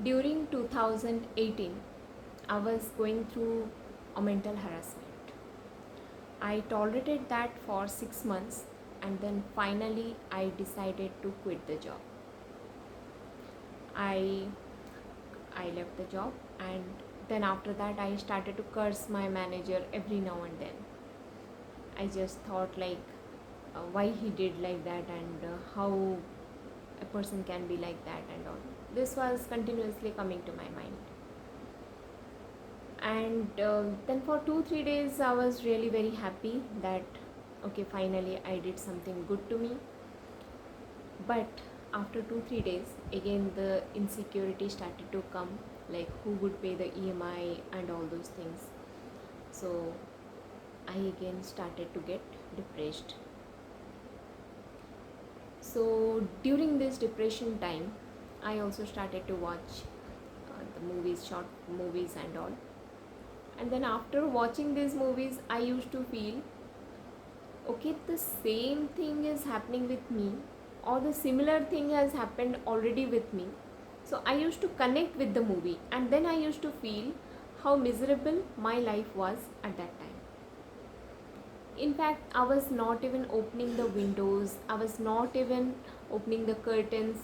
During 2018, I was going through a mental harassment. I tolerated that for 6 months, and then finally I decided to quit the job. I left the job, and then after that I started to curse my manager every now and then. I just thought why he did like that, and how a person can be like that and all. This was continuously coming to my mind. And then for 2-3 days I was really very happy that okay, finally I did something good to me. But after 2-3 days again the insecurity started to come, like who would pay the EMI and all those things. So I again started to get depressed. So during this depression time I also started to watch the movies, short movies and all. And then after watching these movies I used to feel okay, the same thing is happening with me, or the similar thing has happened already with me. So I used to connect with the movie, and then I used to feel how miserable my life was at that time. In fact, I was not even opening the windows, I was not even opening the curtains.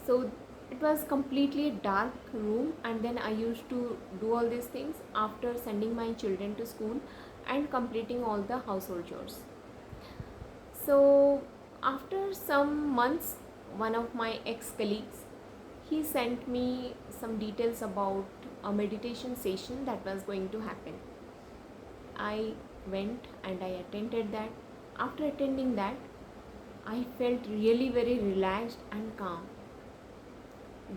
So it was completely dark room, and then I used to do all these things after sending my children to school and completing all the household chores. So after some months, one of my ex-colleagues, he sent me some details about a meditation session that was going to happen. I went and I attended that. After attending that, I felt really very relaxed and calm.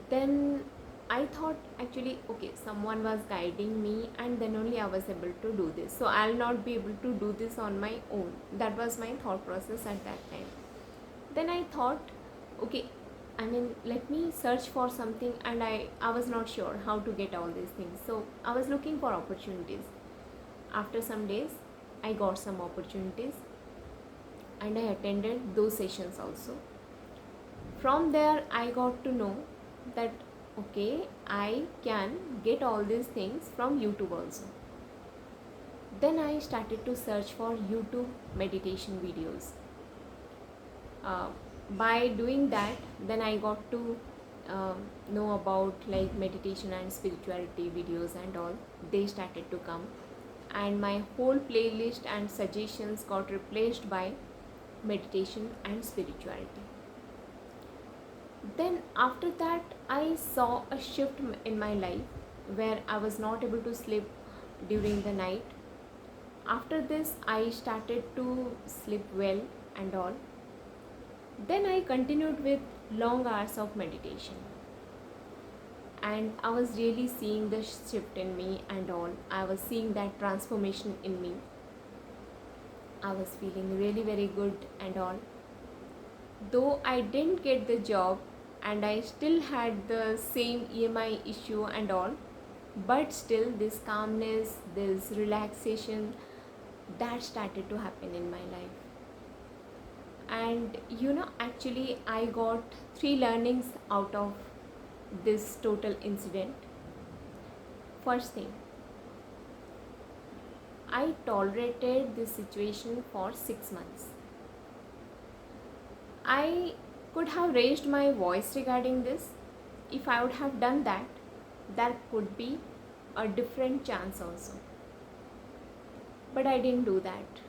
Then I thought actually okay, someone was guiding me, and then only I was able to do this. So I'll not be able to do this on my own. That was my thought process at that time. Then I thought okay, let me search for something, and I was not sure how to get all these things. So I was looking for opportunities. After some days I got some opportunities, and I attended those sessions also. From there I got to know that okay, I can get all these things from YouTube also. Then I started to search for YouTube meditation videos. By doing that, then I got to know about like meditation and spirituality videos and all. They started to come, and my whole playlist and suggestions got replaced by meditation and spirituality. Then after that I saw a shift in my life where I was not able to sleep during the night. After this I started to sleep well and all. Then I continued with long hours of meditation, and I was really seeing the shift in me and all. I was seeing that transformation in me. I was feeling really very good and all. Though I didn't get the job, and I still had the same EMI issue and all, but still this calmness, this relaxation, that started to happen in my life. And actually I got 3 learnings out of this total incident. First thing, I tolerated this situation for 6 months. I could have raised my voice regarding this. If I would have done that, there could be a different chance also. But I didn't do that.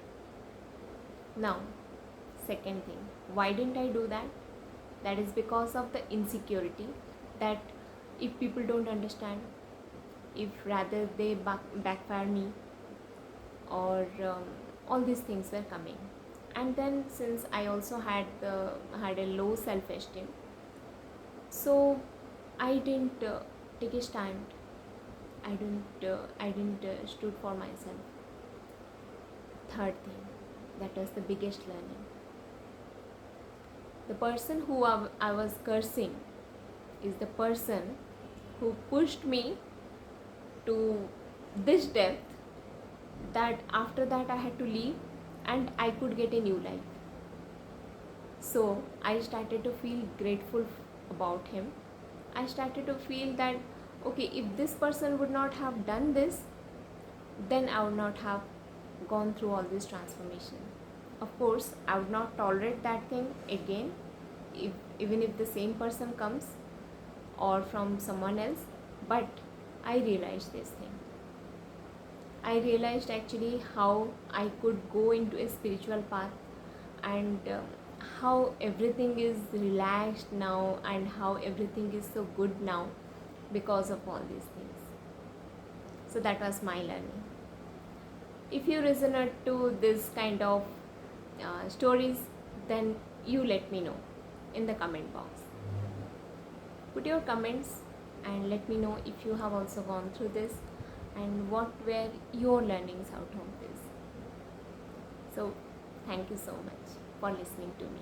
Now, second thing, why didn't I do that? That is because of the insecurity, that if people don't understand, if rather they backfire me, or all these things were coming. And then since I also had a low self-esteem, so I didn't take a stand. I didn't stood for myself. Third thing, that was the biggest learning. The person who I was cursing is the person who pushed me to this depth, that after that I had to leave and I could get a new life. So I started to feel grateful about him, I started to feel that, okay, if this person would not have done this, then I would not have gone through all this transformation. Of course, I would not tolerate that thing again, even if the same person comes or from someone else. But I realized this thing. I realized actually how I could go into a spiritual path, and how everything is relaxed now, and how everything is so good now because of all these things. So that was my learning. If you resonate to this kind of stories, then you let me know in the comment box. Put your comments and let me know if you have also gone through this and what were your learnings out of this. So thank you so much for listening to me.